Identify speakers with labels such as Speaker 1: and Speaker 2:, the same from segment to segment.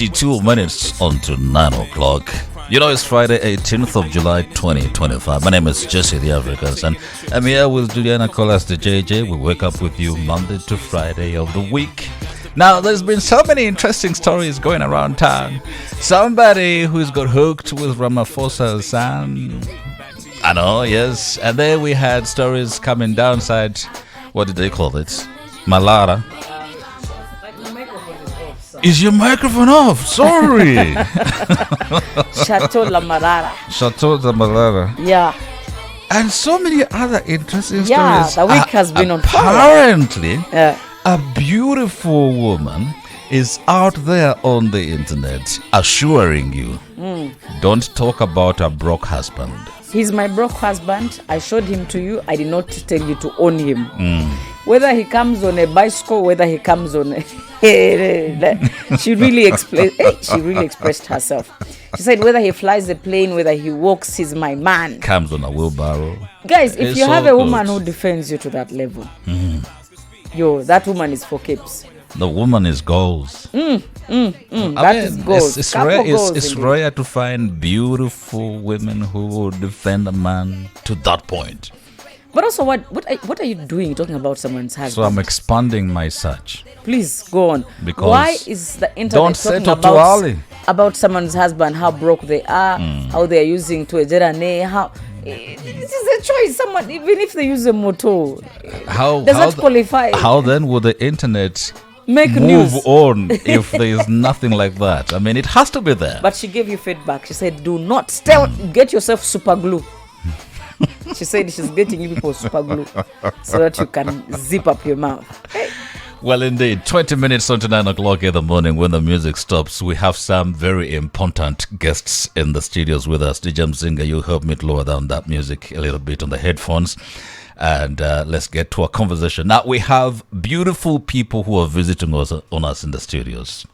Speaker 1: 22 minutes onto 9 o'clock. You know, it's Friday, 18th of July, 2025. My name is Jesse the Africans, and I'm here with Juliana Colas, the JJ. We wake up with you Monday to Friday of the week. Now, there's been so many interesting stories going around town. Somebody who's got hooked with Ramaphosa's son. I know, yes. And then we had stories coming downside. What did they call it? Malara. Is your microphone off? Sorry.
Speaker 2: Chateau La Marara.
Speaker 1: Chateau La Marara.
Speaker 2: Yeah.
Speaker 1: And so many other interesting
Speaker 2: Yeah,
Speaker 1: stories.
Speaker 2: the week has been on fire.
Speaker 1: Apparently,
Speaker 2: Yeah.
Speaker 1: a beautiful woman is out there on the internet assuring you, don't talk about a broke husband.
Speaker 2: He's my broke husband. I showed him to you. I did not tell you to own him. Whether he comes on a bicycle, whether he comes on a she really expressed herself. She said whether he flies a plane, whether he walks, he's my man.
Speaker 1: Comes on a wheelbarrow.
Speaker 2: Guys, if
Speaker 1: It's
Speaker 2: you have
Speaker 1: so
Speaker 2: a woman
Speaker 1: good.
Speaker 2: who defends you to that level, that woman is for keeps.
Speaker 1: The woman is goals.
Speaker 2: That is goals.
Speaker 1: It's
Speaker 2: Couple
Speaker 1: rare.
Speaker 2: goals
Speaker 1: It's
Speaker 2: indeed.
Speaker 1: rare to find beautiful women who will defend a man to that point.
Speaker 2: But also, what are you doing talking about someone's husband?
Speaker 1: So I'm expanding my search.
Speaker 2: Please go on.
Speaker 1: Because
Speaker 2: why is the internet
Speaker 1: don't
Speaker 2: talking
Speaker 1: settle too early.
Speaker 2: about someone's husband, how broke they are, how they are using tuejerane, how this is a choice. Someone, even if they use a motor, does that qualify?
Speaker 1: How then would the internet
Speaker 2: Make
Speaker 1: move
Speaker 2: news.
Speaker 1: on if there is nothing like that? I mean, it has to be there.
Speaker 2: But she gave you feedback. She said, "Do not get yourself super glue." She said she's getting you people super glue so that you can zip up your mouth.
Speaker 1: Well, indeed, 20 minutes on to 9 o'clock in the morning when the music stops. We have some very important guests in the studios with us. DJ Mzinga, you help me to lower down that music a little bit on the headphones. And let's get to our conversation. Now, we have beautiful people who are visiting us on us in the studios.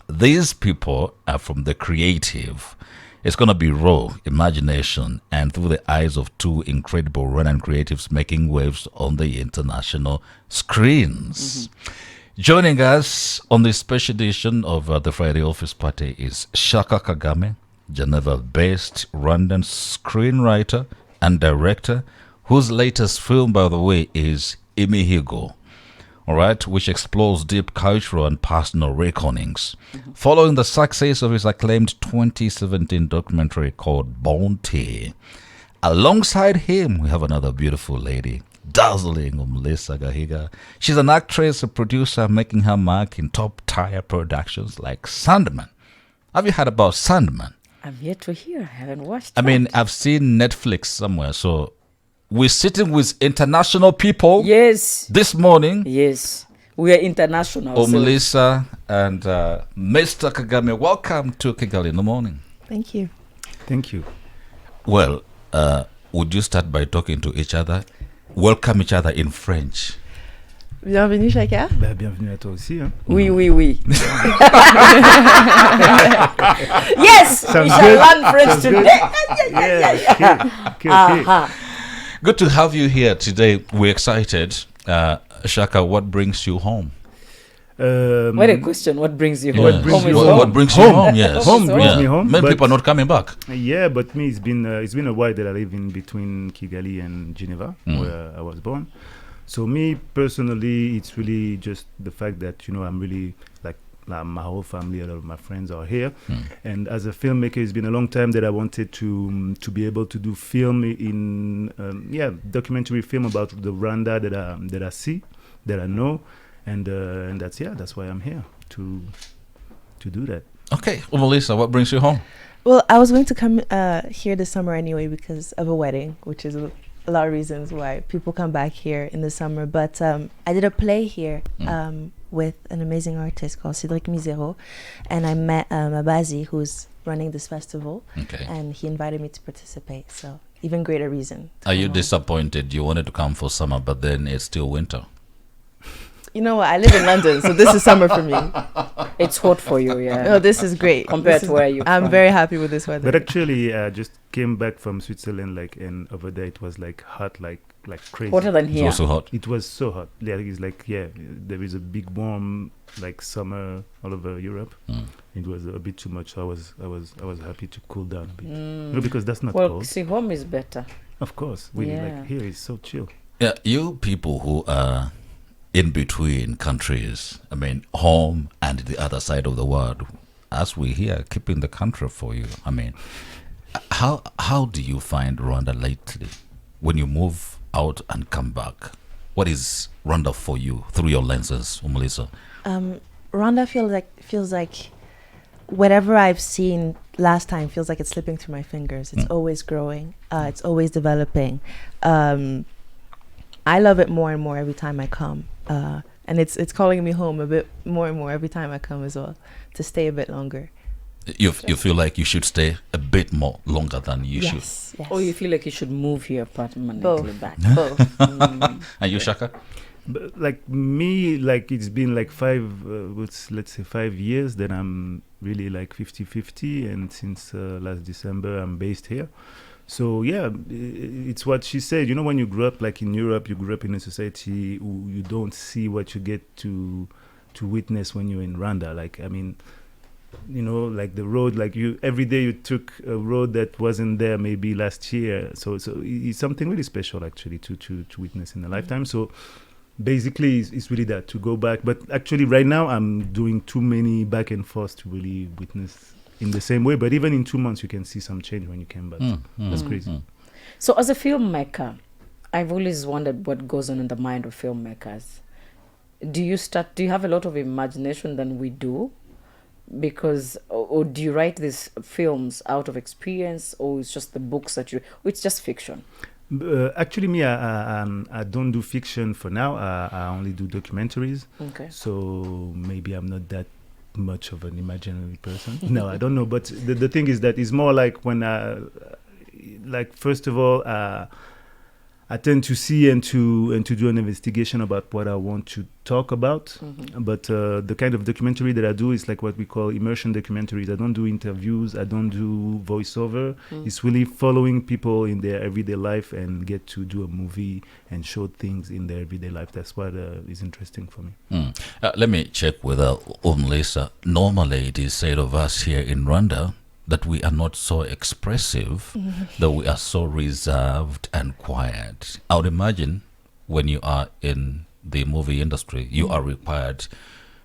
Speaker 1: These people are from the creative. It's going to be raw imagination and through the eyes of two incredible Rwandan creatives making waves on the international screens. Joining us on this special edition of the Friday Office Party is Shaka Kagame, Geneva-based Rwandan screenwriter and director, whose latest film, by the way, is Imihigo. All right, which explores deep cultural and personal reckonings. Following the success of his acclaimed 2017 documentary called Bounty. Alongside him, we have another beautiful lady, dazzling Melissa Gahiga. She's an actress, a producer, making her mark in top-tier productions like Sandman. Have you heard about Sandman?
Speaker 2: I'm yet to hear. I haven't watched.
Speaker 1: I mean, I've seen Netflix somewhere, so we're sitting with international people.
Speaker 2: Yes.
Speaker 1: This morning.
Speaker 2: Yes. We are international. so-
Speaker 1: Melissa and Mr. Kagame, welcome to Kigali in the morning.
Speaker 3: Thank you.
Speaker 4: Thank you.
Speaker 1: Well, would you start by talking to each other? Welcome each other in French.
Speaker 3: Bienvenue, Shaka.
Speaker 4: Bah, bienvenue à toi aussi. Hein.
Speaker 2: Oui, oui, oui. Yes, we
Speaker 4: Sounds
Speaker 2: shall
Speaker 4: good.
Speaker 2: learn French
Speaker 4: Sounds good.
Speaker 2: today.
Speaker 4: Yeah, okay.
Speaker 2: Aha.
Speaker 1: Good to have you here today. We're excited. Shaka, what brings you home?
Speaker 2: What a question. What brings you home?
Speaker 1: Yes.
Speaker 4: brings
Speaker 2: Home
Speaker 4: you
Speaker 2: is
Speaker 4: home?
Speaker 2: home.
Speaker 1: What brings you
Speaker 4: Home.
Speaker 1: home? Yes.
Speaker 2: Home
Speaker 4: brings me home,
Speaker 1: Many
Speaker 4: but-
Speaker 1: people are not coming back.
Speaker 4: Yeah, but me, it's been a while that I live in between Kigali and Geneva, where I was born. So me personally, it's really just the fact that I'm really like my whole family, a lot of my friends are here, and as a filmmaker, it's been a long time that I wanted to be able to do film in documentary film about the Rwanda that I see, that I know, and that's why I'm here to do that.
Speaker 1: Okay. Well, Melissa, what brings you home?
Speaker 3: Well, I was going to come here this summer anyway because of a wedding, which is a lot of reasons why people come back here in the summer. But I did a play here with an amazing artist called Cédric Misero, and I met Mabazi, who's running this festival,
Speaker 1: Okay.
Speaker 3: and he invited me to participate. So even greater reason. to
Speaker 1: Are you
Speaker 3: come home.
Speaker 1: disappointed? You wanted to come for summer, but then it's still winter.
Speaker 3: You know what? I live in London, so this is summer for me.
Speaker 2: It's hot for you, yeah.
Speaker 3: No, this is great.
Speaker 2: Compared
Speaker 3: This
Speaker 2: to
Speaker 3: is-
Speaker 2: where you're
Speaker 3: I'm
Speaker 2: from.
Speaker 3: very happy with this weather.
Speaker 4: But actually, I just came back from Switzerland, and over there it was like hot, like crazy.
Speaker 2: Hotter than
Speaker 1: It's
Speaker 2: here.
Speaker 1: also hot.
Speaker 4: It was so hot. Yeah, it's like there is a big warm like summer all over Europe. It was a bit too much. So I was happy to cool down a bit. No, because that's not
Speaker 2: Well,
Speaker 4: cold.
Speaker 2: see, home is better.
Speaker 4: Of course, we
Speaker 2: Yeah.
Speaker 4: like here is so chill.
Speaker 1: Yeah, you people who are in between countries, I mean, home and the other side of the world, as we here, keeping the country for you. I mean, how do you find Rwanda lately? When you move out and come back, what is Rwanda for you through your lenses, Melissa?
Speaker 3: Rwanda feels like whatever I've seen last time feels like it's slipping through my fingers. It's always growing. It's always developing. I love it more and more every time I come. And it's calling me home a bit more and more every time I come as well, to stay a bit longer.
Speaker 1: You feel like you should stay a bit more longer than you should.
Speaker 3: Yes.
Speaker 2: Or you feel like you should move here permanently
Speaker 3: Both.
Speaker 2: back.
Speaker 3: Both.
Speaker 1: And you, Shaka?
Speaker 4: But like me, like it's been like let's say 5 years that I'm really like 50-50, and since last December I'm based here. So yeah, it's what she said. You know, when you grew up like in Europe, you grew up in a society you don't see what you get to witness when you're in Rwanda. Like, I mean, you know, like the road, like you every day you took a road that wasn't there maybe last year. So it's something really special actually to witness in a lifetime. So basically it's really that, to go back. But actually right now I'm doing too many back and forth to really witness in the same way. But even in 2 months you can see some change when you came back. That's crazy.
Speaker 2: So as a filmmaker, I've always wondered what goes on in the mind of filmmakers. Do you have a lot of imagination than we do? Because, or do you write these films out of experience, or it's just the books or it's just fiction?
Speaker 4: Actually, me, I don't do fiction for now. I only do documentaries.
Speaker 2: Okay.
Speaker 4: So maybe I'm not that much of an imaginary person. No, I don't know. But the thing is that it's more like when like first of all, I tend to see and to do an investigation about what I want to talk about. But the kind of documentary that I do is like what we call immersion documentaries. I don't do interviews. I don't do voiceover. It's really following people in their everyday life and get to do a movie and show things in their everyday life. That's what is interesting for me.
Speaker 1: Let me check with Lisa. Normally, it is said of us here in Rwanda that we are not so expressive, that we are so reserved and quiet. I would imagine when you are in the movie industry, you are required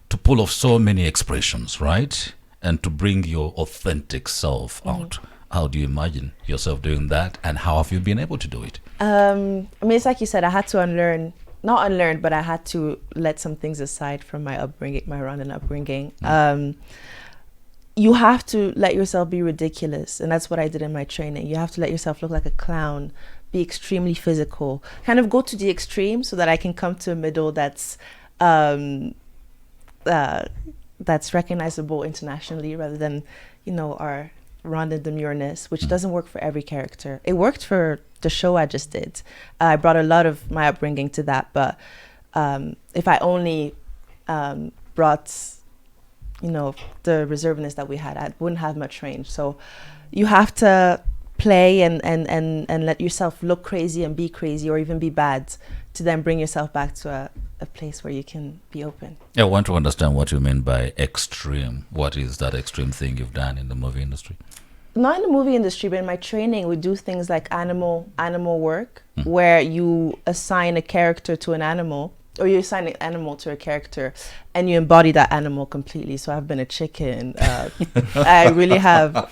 Speaker 1: to pull off so many expressions, right? And to bring your authentic self out. How do you imagine yourself doing that? And how have you been able to do it?
Speaker 3: I mean, it's like you said, I had to not unlearn, but I had to let some things aside from my upbringing, my Rwandan upbringing. You have to let yourself be ridiculous. And that's what I did in my training. You have to let yourself look like a clown, be extremely physical, kind of go to the extreme so that I can come to a middle that's recognizable internationally, rather than, you know, our Rwandan demureness, which doesn't work for every character. It worked for the show I just did. I brought a lot of my upbringing to that, but if I only brought, you know, the reservedness that we had, I wouldn't have much range. So you have to play and let yourself look crazy and be crazy, or even be bad, to then bring yourself back to a place where you can be open.
Speaker 1: I want to understand what you mean by extreme. What is that extreme thing you've done in the movie industry?
Speaker 3: Not in the movie industry, but in my training, we do things like animal work, where you assign a character to an animal, or you assign an animal to a character, and you embody that animal completely. So I've been a chicken. I really have.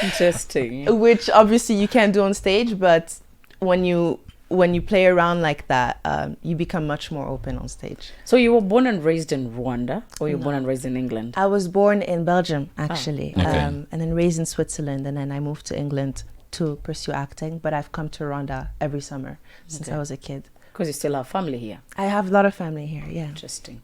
Speaker 2: Interesting.
Speaker 3: Which obviously you can't do on stage, but when you play around like that, you become much more open on stage.
Speaker 2: So you were born and raised in Rwanda, or you were born and raised in England?
Speaker 3: I was born in Belgium, actually,
Speaker 1: Okay.
Speaker 3: and then raised in Switzerland, and then I moved to England to pursue acting, but I've come to Rwanda every summer since I was a kid.
Speaker 2: Because you still have family here.
Speaker 3: I have a lot of family here, yeah.
Speaker 2: Interesting.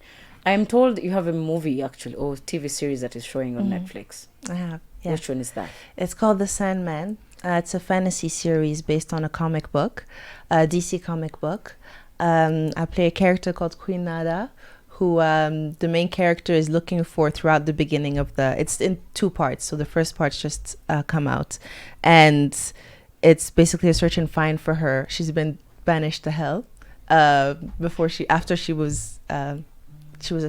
Speaker 2: I am told you have a movie, actually, or TV series that is showing on Netflix.
Speaker 3: I have, yeah.
Speaker 2: Which one is that?
Speaker 3: It's called The Sandman. It's a fantasy series based on a comic book, a DC comic book. I play a character called Queen Nada, who the main character is looking for throughout the beginning of it's in 2 parts. So the first part's just come out. And it's basically a search and find for her. She's been banished to hell after she was a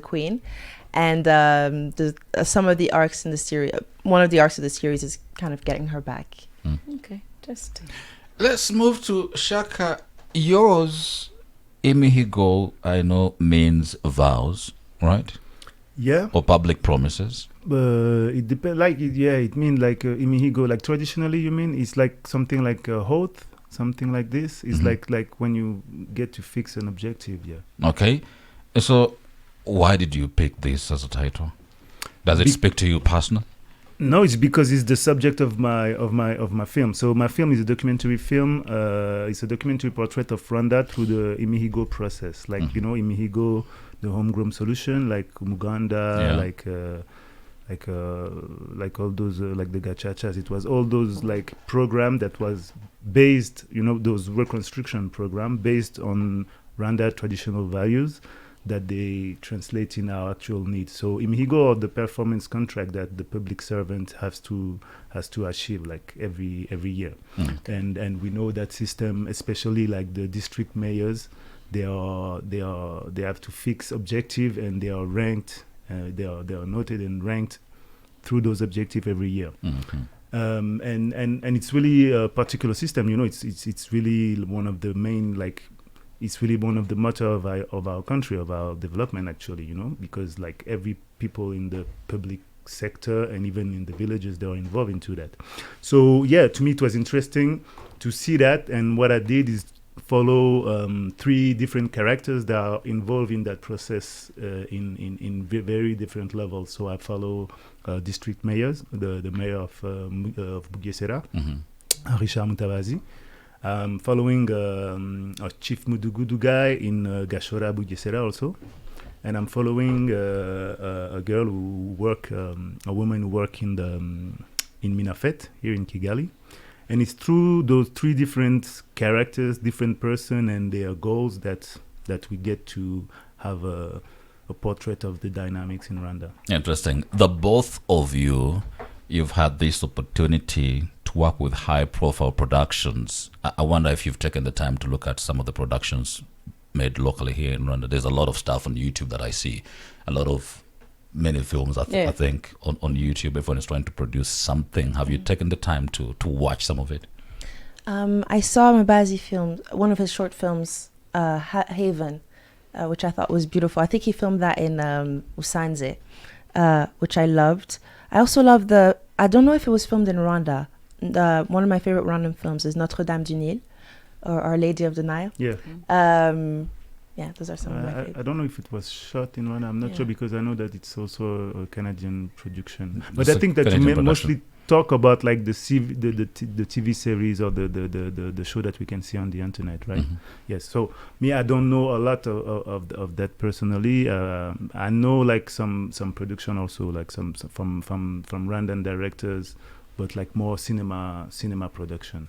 Speaker 3: queen, and some of the arcs in the series, one of the arcs of the series is kind of getting her back.
Speaker 2: Okay, interesting.
Speaker 1: Let's move to Shaka. Yours, imihigo, I know means vows, right?
Speaker 4: Yeah.
Speaker 1: Or public promises.
Speaker 4: It depends. Like it means like imihigo. Like traditionally, you mean it's like something like a oath, something like this. It's like when you get to fix an objective. Yeah.
Speaker 1: Okay, so why did you pick this as a title? Does it speak to you personally?
Speaker 4: No, it's because it's the subject of my film. So my film is a documentary film. It's a documentary portrait of Rwanda through the imihigo process. Like imihigo, the homegrown solution, like Muganda, like all those like the gachachas. It was all those like program that was based, those reconstruction program based on Rwanda traditional values that they translate in our actual needs. So imihigo, or the performance contract that the public servant has to achieve like every year. And we know that system, especially like the district mayors, they have to fix objective, and they are ranked, they are noted and ranked through those objectives every year. And it's really a particular system. It's really one of the main, like, it's really one of the motto of our country, of our development, actually, because like every people in the public sector and even in the villages, they are involved into that. So yeah, to me it was interesting to see that, and what I did is follow 3 different characters that are involved in that process in very different levels. So I follow district mayors, the mayor of Bugesera, Richard Mutabazi. Following a Chief Mudugudu guy in Gashora Bugesera also. And I'm following a girl a woman who work in Minafet here in Kigali. And it's through those 3 different characters, different person and their goals that we get to have a portrait of the dynamics in Rwanda.
Speaker 1: Interesting. The both of you've had this opportunity to work with high-profile productions. I wonder if you've taken the time to look at some of the productions made locally here in Rwanda. There's a lot of stuff on YouTube that I see. Many films, I think, on YouTube, everyone is trying to produce something. Have you taken the time to watch some of it?
Speaker 3: I saw Mabazi film, one of his short films, Haven, which I thought was beautiful. I think he filmed that in Usanze, which I loved. I also love I don't know if it was filmed in Rwanda. One of my favorite Rwandan films is Notre Dame du Nil, or Our Lady of the Nile.
Speaker 4: Yeah.
Speaker 3: Yeah, those are some of my favorites.
Speaker 4: I don't know if it was shot in Rwanda. I'm not sure, because I know that it's also a Canadian production. But I think that you mostly talk about like the TV series or the show that we can see on the internet, right? Yes. So me, I don't know a lot of that personally. I know like some production also, like some from Rwandan directors, but like more cinema production.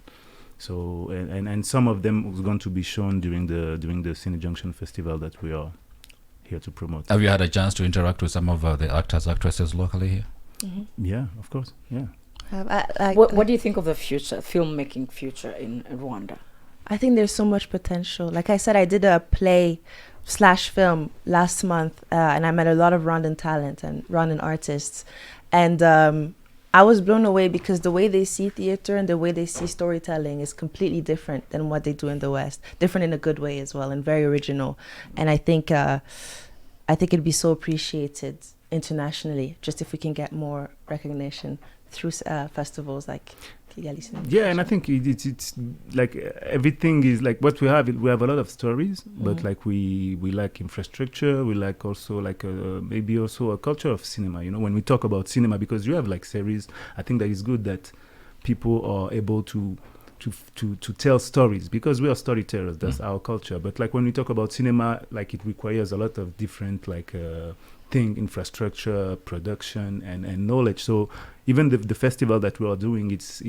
Speaker 4: So and some of them was going to be shown during the Cine Junction Festival that we are here to promote.
Speaker 1: Have you had a chance to interact with some of the actresses locally here?
Speaker 4: Yeah, of course. Yeah.
Speaker 2: What do you think of the filmmaking future in Rwanda?
Speaker 3: I think there's so much potential. Like I said, I did a play/film last month, and I met a lot of Rwandan talent and Rwandan artists, and I was blown away because the way they see theater and the way they see storytelling is completely different than what they do in the West. Different in a good way as well, and very original. And I think it'd be so appreciated internationally, just if we can get more recognition through festivals like Kigali Cinema.
Speaker 4: Yeah, and I think it's like everything is like what we have. We have a lot of stories, but like we lack infrastructure. We lack also like maybe also a culture of cinema. When we talk about cinema, because you have like series, I think that is good that people are able to tell stories, because we are storytellers. That's our culture. But like when we talk about cinema, like it requires a lot of different like infrastructure, production, and knowledge. So even the festival that we are doing, it's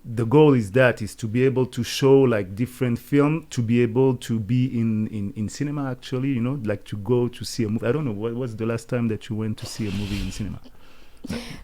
Speaker 4: the goal is to be able to show like different film, to be able to be in cinema actually, like to go to see a movie. I don't know, what was the last time that you went to see a movie in cinema?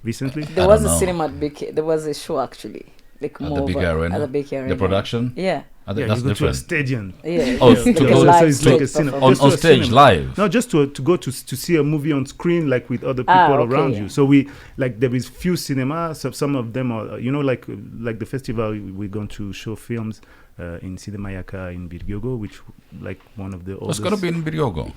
Speaker 4: Recently?
Speaker 2: There was a cinema at BK. There was a show actually. like
Speaker 1: At
Speaker 2: more
Speaker 1: the big
Speaker 2: of a-
Speaker 1: arena.
Speaker 2: At the big arena.
Speaker 1: The production.
Speaker 2: Yeah.
Speaker 4: Yeah,
Speaker 1: That's
Speaker 4: you go to a
Speaker 1: different.
Speaker 4: stadium.
Speaker 2: Yeah.
Speaker 1: Oh,
Speaker 2: it's
Speaker 1: to
Speaker 2: like a
Speaker 1: go-
Speaker 2: live
Speaker 4: so it's like
Speaker 2: stage
Speaker 4: a cinema.
Speaker 2: performance.
Speaker 1: On
Speaker 4: Just to a
Speaker 1: stage,
Speaker 4: cinema.
Speaker 1: live.
Speaker 4: No, just to go to see a movie on screen, like with other people
Speaker 2: Okay,
Speaker 4: around
Speaker 2: yeah.
Speaker 4: you. So we like there is few cinemas. So some of them are, like the festival. We're going to show films in Cinemayaka in Birgyogo, which like one of the
Speaker 1: It's
Speaker 4: oldest.
Speaker 1: going to be in Biryogo.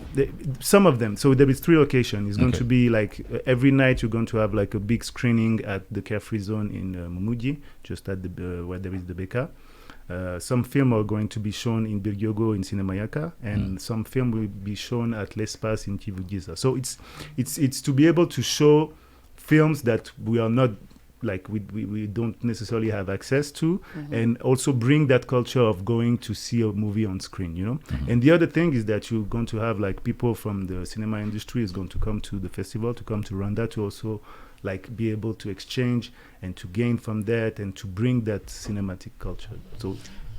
Speaker 4: Some of them. So there is 3 locations. It's going
Speaker 1: Okay.
Speaker 4: to be like every night you're going to have like a big screening at the Carefree Zone in Mumuji, just at the where there is the Beka. Some film are going to be shown in Birgyogo in Cinemayaka, and some film will be shown at L'Espace in Kivugiza. So it's to be able to show films that we are not like we don't necessarily have access to, and also bring that culture of going to see a movie on screen, And the other thing is that you're going to have like people from the cinema industry is going to come to the festival, to come to Rwanda, to also like be able to exchange and to gain from that and to bring that cinematic culture. So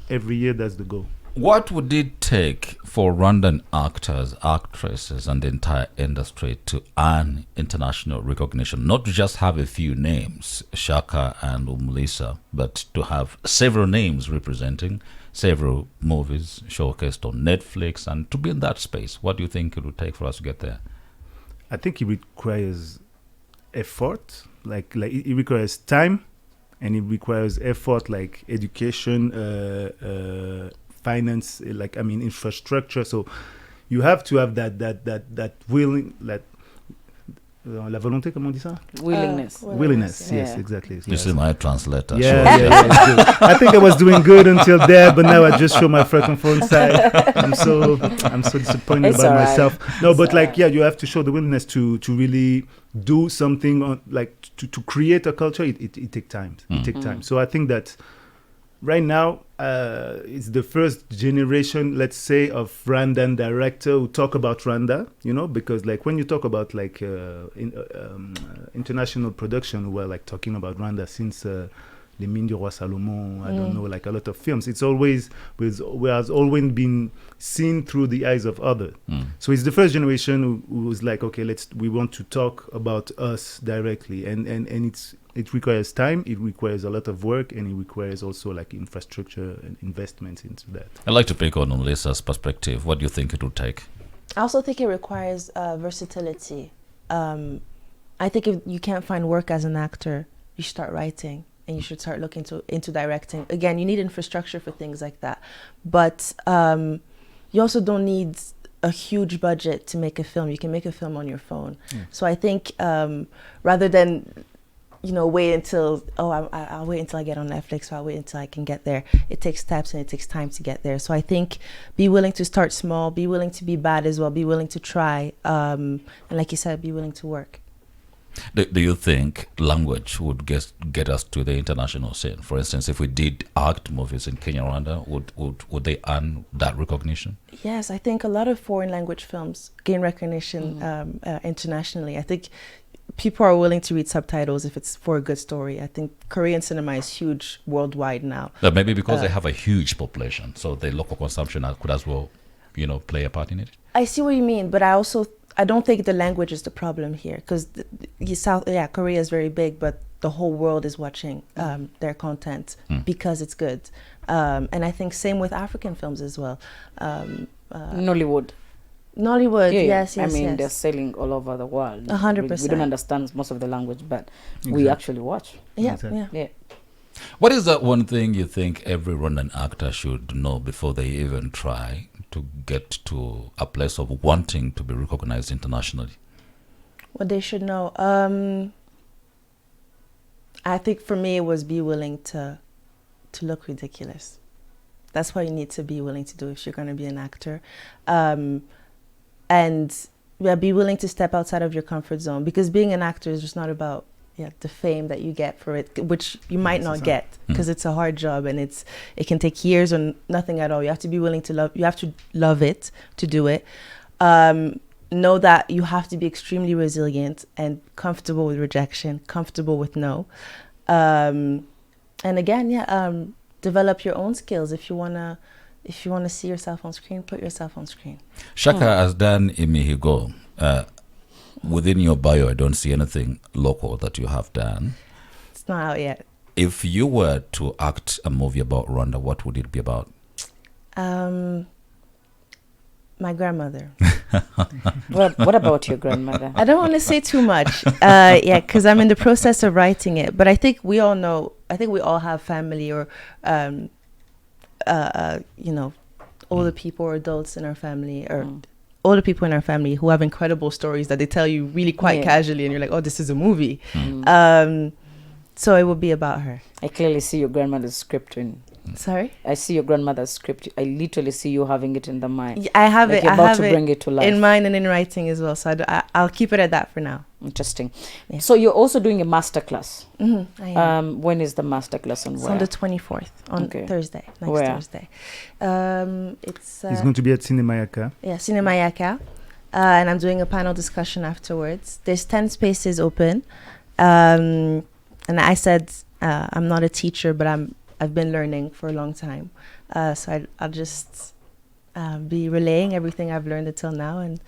Speaker 4: every year that's the goal.
Speaker 1: What would it take for Rwandan actors, actresses, and the entire industry to earn international recognition? Not to just have a few names, Shaka and Umlisa, but to have several names representing several movies showcased on Netflix, and to be in that space. What do you think it would take for us to get there?
Speaker 4: I think it requires effort, like it requires time, and it requires effort, like education, finance, infrastructure. So you have to have that willing, la volonté, comment on dit ça?
Speaker 2: Willingness.
Speaker 4: Willingness, yes,
Speaker 2: Yeah.
Speaker 4: exactly.
Speaker 1: This
Speaker 4: Yes.
Speaker 1: is my translator.
Speaker 4: Yeah,
Speaker 1: so-
Speaker 4: yeah, good. I think I was doing good until there, but now I just show my francophone side. I'm so disappointed
Speaker 2: It's
Speaker 4: about
Speaker 2: all right.
Speaker 4: myself. No,
Speaker 2: It's
Speaker 4: but
Speaker 2: all
Speaker 4: like,
Speaker 2: right.
Speaker 4: yeah, you have to show the willingness to really do something on, like to create a culture. It takes time. It takes time. So I think that right now, it's the first generation, let's say, of Rwandan director who talk about Rwanda, because like when you talk about like international production, we're like talking about Rwanda since Les Mines du Roi Salomon, I don't know, like a lot of films. It's always, has always been seen through the eyes of others. So it's the first generation who was like, okay, we want to talk about us directly. And it requires time, it requires a lot of work, and it requires also like infrastructure and investments into that.
Speaker 1: I'd like to pick on Lisa's perspective. What do you think it would take?
Speaker 3: I also think it requires versatility. I think if you can't find work as an actor, you should start writing and you should start looking into directing. Again, you need infrastructure for things like that. But you also don't need a huge budget to make a film. You can make a film on your phone. So I think rather than wait until, I'll wait until I get on Netflix, or I'll wait until I can get there. It takes steps and it takes time to get there. So I think be willing to start small, be willing to be bad as well, be willing to try. And like you said, be willing to work.
Speaker 1: Do you think language would get us to the international scene? For instance, if we did act movies in Kenya, Rwanda, would they earn that recognition?
Speaker 3: Yes, I think a lot of foreign language films gain recognition internationally. I think people are willing to read subtitles if it's for a good story. I think Korean cinema is huge worldwide now.
Speaker 1: But maybe because they have a huge population, so the local consumption could as well, play a part in it.
Speaker 3: I see what you mean, but I don't think the language is the problem here, because Korea is very big, but the whole world is watching their content because it's good. And I think same with African films as well.
Speaker 2: Nollywood.
Speaker 3: Nollywood,
Speaker 2: Yeah,
Speaker 3: yes.
Speaker 2: I mean, they're selling all over the world.
Speaker 3: 100%.
Speaker 2: We don't understand most of the language, but we actually watch.
Speaker 3: Yeah,
Speaker 4: Exactly.
Speaker 3: yeah.
Speaker 2: Yeah.
Speaker 1: What is that one thing you think every Rwandan actor should know before they even try to get to a place of wanting to be recognized internationally?
Speaker 3: What they should know. I think for me it was be willing to look ridiculous. That's what you need to be willing to do if you're going to be an actor. And be willing to step outside of your comfort zone, because being an actor is just not about the fame that you get for it, which you might not get, because it's a hard job and it can take years or nothing at all. You have to be willing to love it to do it. Know that you have to be extremely resilient and comfortable with rejection, comfortable with no. And again, develop your own skills. If you wanna see yourself on screen, put yourself on screen.
Speaker 1: Shaka has done Imihigo. Within your bio, I don't see anything local that you have done.
Speaker 3: It's not out yet.
Speaker 1: If you were to act a movie about Rwanda, what would it be about?
Speaker 3: My grandmother.
Speaker 2: What about your grandmother?
Speaker 3: I don't want to say too much. Yeah, because I'm in the process of writing it. But I think we all know. I think we all have family or, older people or adults in our family or older people in our family who have incredible stories that they tell you really quite casually, and you're like, oh, this is a movie. So it would be about her.
Speaker 2: I clearly see your grandmother's script in.
Speaker 3: Sorry?
Speaker 2: I see your grandmother's script. I literally see you having it in the mind.
Speaker 3: I have
Speaker 2: like
Speaker 3: it.
Speaker 2: You're
Speaker 3: I
Speaker 2: about
Speaker 3: have
Speaker 2: to bring it to life.
Speaker 3: in mind and in writing as well. So I'll keep it at that for now.
Speaker 2: Interesting. Yeah. So you're also doing a masterclass.
Speaker 3: I am.
Speaker 2: When is the masterclass and
Speaker 3: It's
Speaker 2: where?
Speaker 3: on the 24th, on Thursday, next
Speaker 2: Where?
Speaker 3: Thursday. It's
Speaker 4: going to be at Cinemayaka.
Speaker 3: Yeah, Cinemayaka. And I'm doing a panel discussion afterwards. There's 10 spaces open. And I said I'm not a teacher, but I've been learning for a long time. So I'll just be relaying everything I've learned until now. And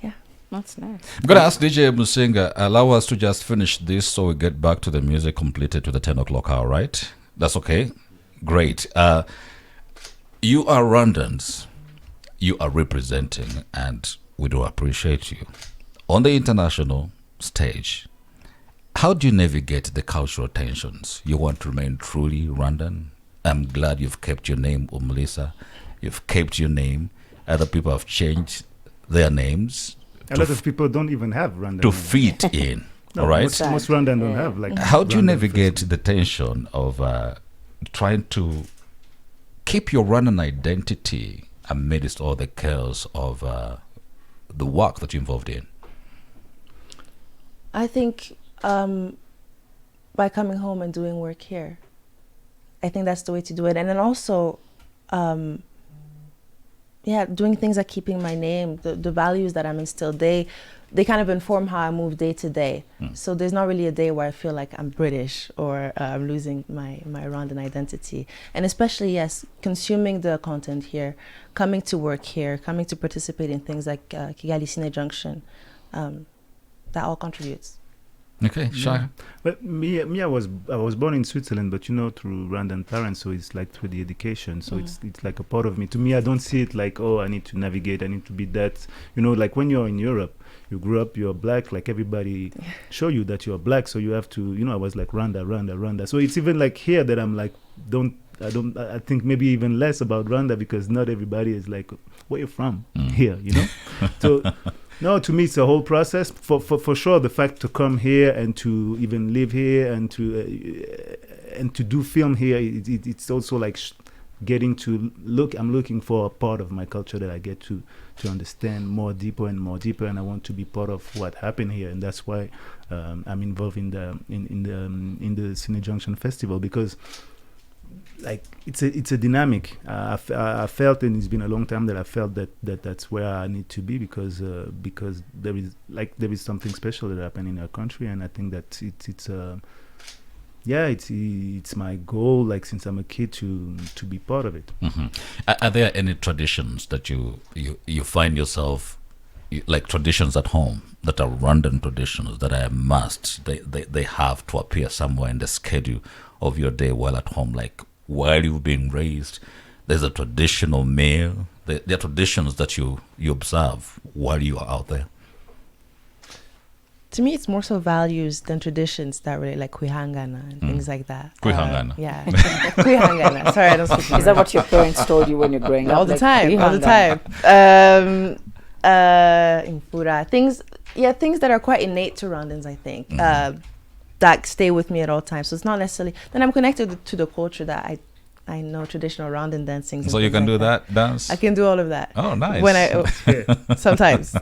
Speaker 3: yeah.
Speaker 2: That's nice.
Speaker 1: I'm going to ask DJ Musinga, allow us to just finish this so we get back to the music completed to the 10 o'clock hour, right? That's okay? Great. You are Rwandans. You are representing, and we do appreciate you. On the international stage, how do you navigate the cultural tensions? You want to remain truly Rwandan? I'm glad you've kept your name, Umlisa. You've kept your name. Other people have changed their names.
Speaker 4: A lot of people don't even have Rwandan.
Speaker 1: To fit in, all right?
Speaker 4: Most Rwandan don't have. Like.
Speaker 1: How do you
Speaker 4: Rwandan
Speaker 1: navigate
Speaker 4: festival.
Speaker 1: the tension of trying to keep your Rwandan identity amidst all the chaos of the work that you're involved in?
Speaker 3: I think by coming home and doing work here, I think that's the way to do it. And then also, doing things like keeping my name, the values that I'm instilled, they kind of inform how I move day to day. So there's not really a day where I feel like I'm British or I'm losing my Rwandan identity. And especially, yes, consuming the content here, coming to work here, coming to participate in things like Kigali Cine Junction, that all contributes.
Speaker 1: Okay, Shai.
Speaker 4: But me, I was born in Switzerland, but through Rwandan parents, so it's like through the education. So it's like a part of me. To me, I don't see it like, oh, I need to navigate, I need to be that. Like when you're in Europe, you grew up, you're black, like everybody show you that you're black, so you have to, I was like Rwanda. So it's even like here that I'm like, I think maybe even less about Rwanda because not everybody is like, where you from here, So. No, to me it's a whole process. For sure, the fact to come here and to even live here and to do film here, it's also like getting to look. I'm looking for a part of my culture that I get to understand more deeper, and I want to be part of what happened here, and that's why I'm involved in the Cine Junction Festival because. Like it's a dynamic. I felt, and it's been a long time that I felt that's where I need to be because there is something special that happened in our country, and I think that it's my goal. Like since I'm a kid to be part of it.
Speaker 1: Mm-hmm. Are there any traditions that you find yourself like traditions at home that are Rwandan traditions that are a must? They have to appear somewhere in the schedule of your day while at home, like. While you're being raised, there's a traditional meal. There are traditions that you observe while you are out there.
Speaker 3: To me, it's more so values than traditions that relate, like kuihangana and things like that.
Speaker 1: Kuihangana.
Speaker 3: Yeah, kuihangana. Sorry, I don't speak.
Speaker 2: Is that what your parents told you when you're growing up?
Speaker 3: All the
Speaker 2: Like,
Speaker 3: time, all the
Speaker 2: kuihangana?
Speaker 3: time. Infura, things that are quite innate to Rwandans, I think. That stay with me at all times. So it's not necessarily. Then I'm connected to the culture that I know traditional Rwandan dancing.
Speaker 1: So you can do that dance?
Speaker 3: I can do all of that.
Speaker 1: Oh, nice.
Speaker 3: When sometimes.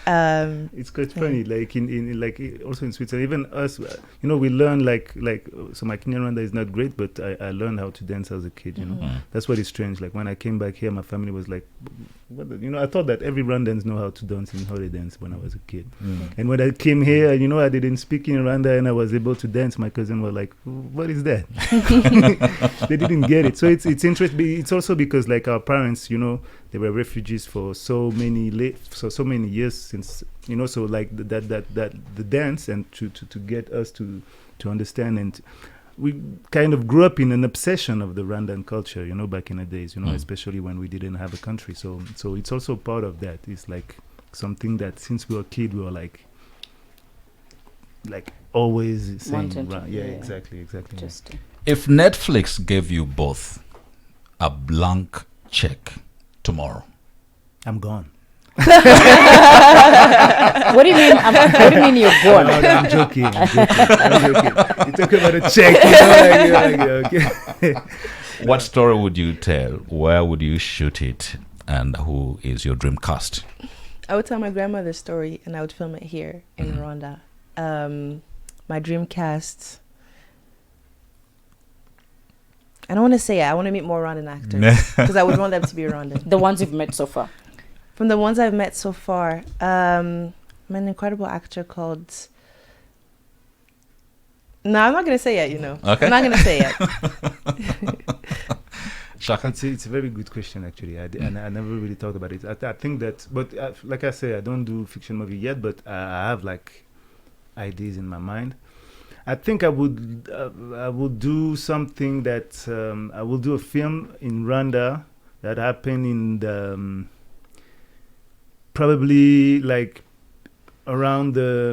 Speaker 4: It's quite funny, like in like also in Switzerland, even us, we learn like so my Kenyan Rwanda is not great, but I learned how to dance as a kid. That's what is strange. Like when I came back here, my family was like, what I thought that every Rwandans know how to dance in holiday dance when I was a kid. And when I came here, I didn't speak in Rwanda and I was able to dance. My cousin was like, what is that? They didn't get it. So it's interesting. It's also because like our parents, they were refugees for so many years since, so like that the dance and to get us to understand. And we kind of grew up in an obsession of the Rwandan culture, you know, back in the days, you know, especially when we didn't have a country. So it's also part of that. It's like something that since we were a kid, we were like always saying, exactly.
Speaker 2: Interesting.
Speaker 1: If Netflix gave you both a blank check tomorrow,
Speaker 4: I'm gone.
Speaker 2: What do you mean? What do you mean you're gone?
Speaker 4: No, I'm joking. You talk about a check, you know, like, okay.
Speaker 1: what story would you tell? Where would you shoot it? And who is your dream cast?
Speaker 3: I would tell my grandmother's story, and I would film it here in Rwanda. My dream cast. I don't want to say it. I want to meet more Rwandan actors because I would want them to be Rwandan.
Speaker 2: The ones you've met so far.
Speaker 3: From the ones I've met so far, I'm an incredible actor called. No, I'm not gonna say it. You know,
Speaker 1: okay.
Speaker 3: I'm not gonna say it.
Speaker 1: Shaka?
Speaker 4: It's a very good question, actually. I never really thought about it. I think that, but like I say, I don't do fiction movie yet, but I have like ideas in my mind. I think I would do something that I will do a film in Rwanda that happened in the probably like around the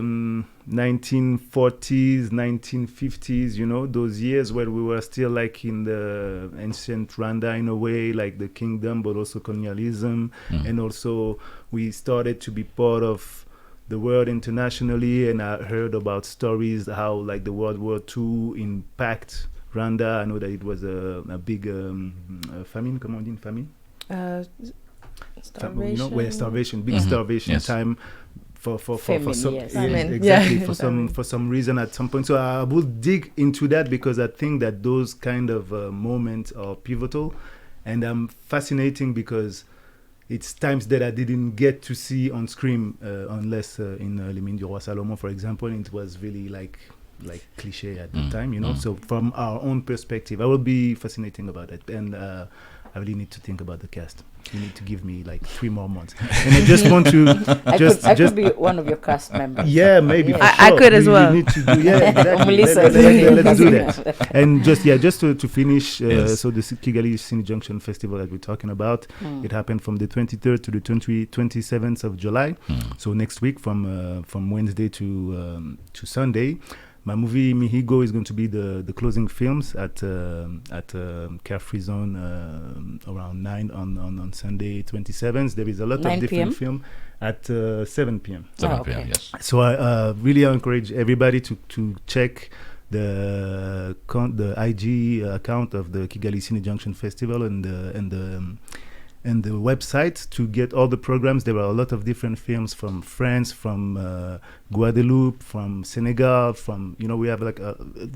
Speaker 4: 1940s, 1950s, you know, those years where we were still like in the ancient Rwanda in a way, like the kingdom, but also colonialism. And also we started to be part of the world internationally, and I heard about stories how like the World War II impact Rwanda. I know that it was a big famine, comment on dit, famine?
Speaker 3: Starvation.
Speaker 4: You know, where starvation, big starvation time for
Speaker 2: Famine,
Speaker 4: some
Speaker 2: yes.
Speaker 4: exactly
Speaker 3: Yeah.
Speaker 4: for some reason at some point. So I will dig into that because I think that those kind of moments are pivotal, and I'm fascinating because it's times that I didn't get to see on screen unless in Les Mines du Roi Salomon, for example, it was really like cliche at the time, you know. So from our own perspective, I will be fascinating about it, and I really need to think about the cast. You need to give me like 3 more months, and I just want to
Speaker 2: I could be one of your cast members.
Speaker 4: Yeah, maybe.
Speaker 2: Yeah.
Speaker 4: For
Speaker 3: I
Speaker 4: sure.
Speaker 3: could as
Speaker 4: We
Speaker 3: well.
Speaker 4: need to do, yeah, exactly.
Speaker 2: Melissa
Speaker 4: Let's do that. And just to finish,
Speaker 1: Yes.
Speaker 4: so the Kigali Cine Junction Festival that we're talking about, it happened from the 23rd to the 27th of July. So next week from Wednesday to Sunday. My movie Mihigo is going to be the closing films at Carefree Zone around 9 on Sunday 27th. There is a lot
Speaker 2: 9
Speaker 4: of different
Speaker 2: p.m.
Speaker 4: film at 7 p.m.
Speaker 1: 7 p.m.
Speaker 2: okay.
Speaker 1: Yes.
Speaker 4: So I really encourage everybody to check the IG account of the Kigali Cine Junction Festival and the website to get all the programs. There are a lot of different films from France, from Guadeloupe, from Senegal, from, you know, we have like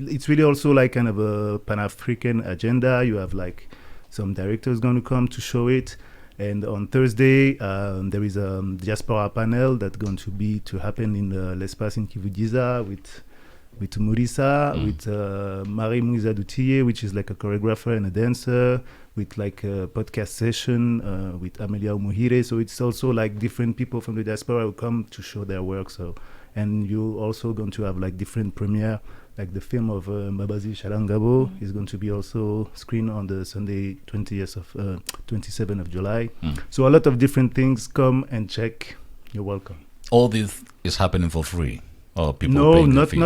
Speaker 4: it's really also like kind of a Pan-African agenda. You have like some directors going to come to show it. And on Thursday, there is a diaspora panel that's going to happen in L'Espace in Kivugiza with Murisa, with Marie Mouiza Doutier, which is like a choreographer and a dancer, with like a podcast session with Amelia Umuhire. So it's also like different people from the diaspora who come to show their work. So, and you're also going to have like different premiere, like the film of Mbabazi Shalangabo is going to be also screened on the Sunday 27th of July. So a lot of different things. Come and check. You're welcome.
Speaker 1: All this is happening for free. Or people
Speaker 4: No,
Speaker 1: paying the
Speaker 4: not
Speaker 1: fee?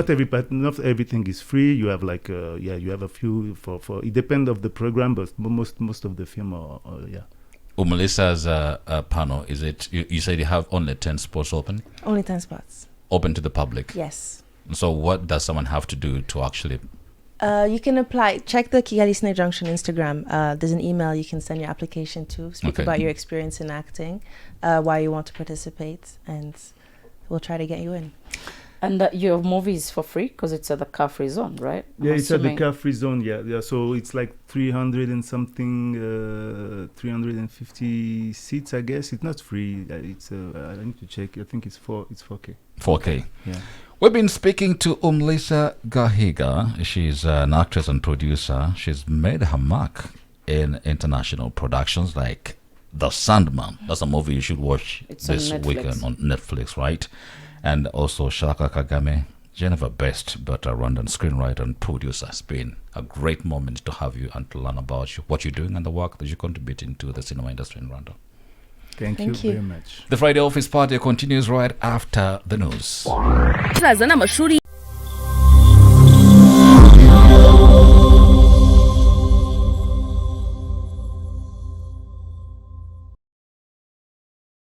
Speaker 4: not everything is free. You have like you have a few for it depends of the program, but most of the film are
Speaker 1: Melissa's panel, is it? You said you have only 10 spots open,
Speaker 3: Only 10 spots.
Speaker 1: open to the public.
Speaker 3: Yes.
Speaker 1: So what does someone have to do to actually?
Speaker 3: You can apply. Check the Kigali Cine Junction Instagram. There's an email you can send your application to. Speak
Speaker 1: Okay.
Speaker 3: about your experience in acting, why you want to participate, and we'll try to get you in.
Speaker 2: And your movie is for free because it's at the car-free zone, right?
Speaker 4: Yeah,
Speaker 2: I'm
Speaker 4: it's at the
Speaker 2: assuming.
Speaker 4: car-free zone. Yeah. So it's like 300 and something, 350 seats. I guess it's not free. It's I need to check. I think it's 4K.
Speaker 1: 4K.
Speaker 4: Yeah.
Speaker 1: We've been speaking to Umlisa Gahiga. She's an actress and producer. She's made her mark in international productions like The Sandman. That's a movie you should watch
Speaker 2: It's on
Speaker 1: this
Speaker 2: Netflix.
Speaker 1: weekend on Netflix, right? And also Shaka Kagame, Geneva based, but a Rwandan screenwriter and producer. It's been a great moment to have you and to learn about what you're doing and the work that you're contributing to the cinema industry in Rwanda.
Speaker 4: Thank you very much.
Speaker 1: The Friday Office Party continues right after the news.
Speaker 5: Turazana amashuri